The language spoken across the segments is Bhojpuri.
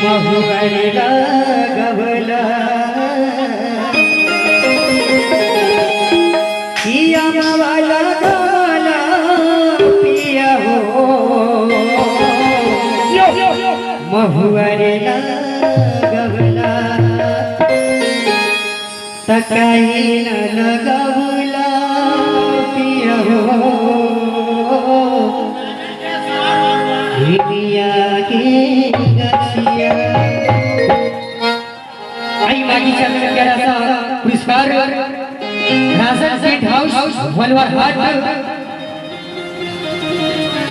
महुअरिला गवला पिया वाला गवला पिया हो महुअरिला गवला तकाई न लगवला पिया हो हिरिया के गछिया आई मागी चल प्यारा सा पुरस्कार राजन स्वीट हाउस वलवर हाट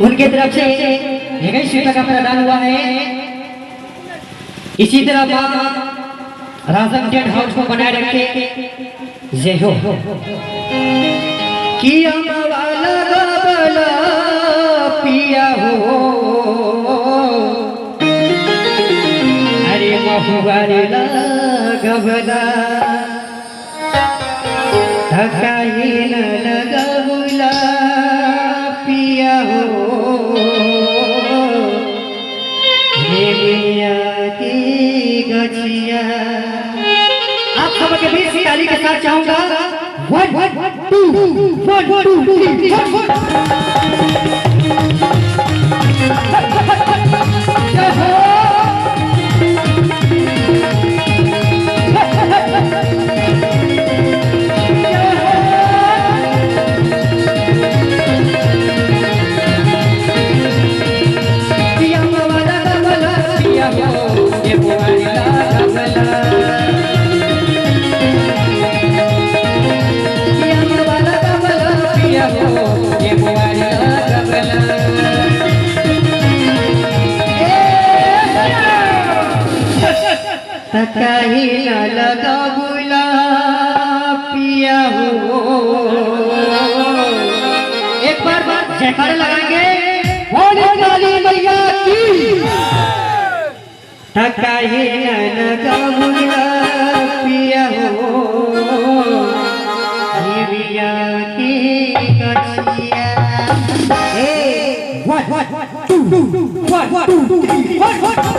उनके तरफ से 21 का प्रदान हुआ है। इसी तरह राजन टेंट हाउस को बनाए रखे जय हो किया वाला गबला पिया हो अरे महुअरिला गबला थकाई न लगवला पिया हो हिरिया की गछिया। आप सबके बीच ताली के साथ चाहूंगा 1 2 तकाई न लगवला पिया हो एक बार जयकारा लगाएंगे बोले काली मैया की। तकाई न लगवला पिया हो हिरिया की गछिया। 1 2 3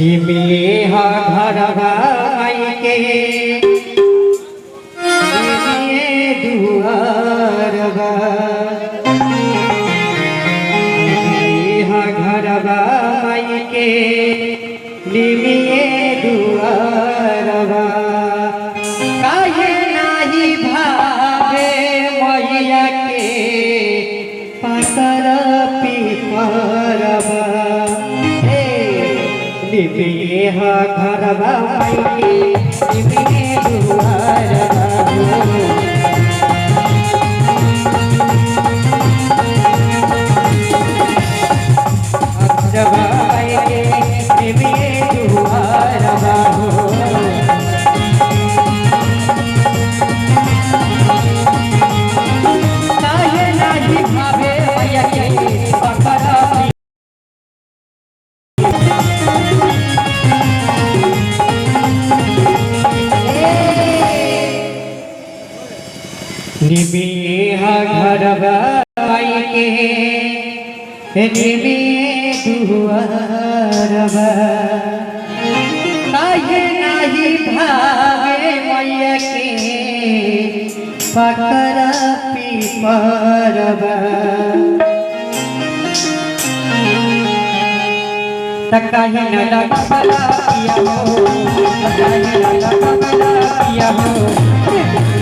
निमिहा घर भाई के दुआर निमिहा घर भाई के निमिये दुआर काहे नाही भावे मैया के पातर पीपरवा निमिहा घर भाई के निमिये दुआर भाई के निमिये दुआर काहे नाही भावे मैया के पातर निमिहा घर भाई के निमिये दुआर काहे नाही भावे मैया के पातर पीपरवा तकाई न लगवला पिया हो तकाई न लगवला पिया हो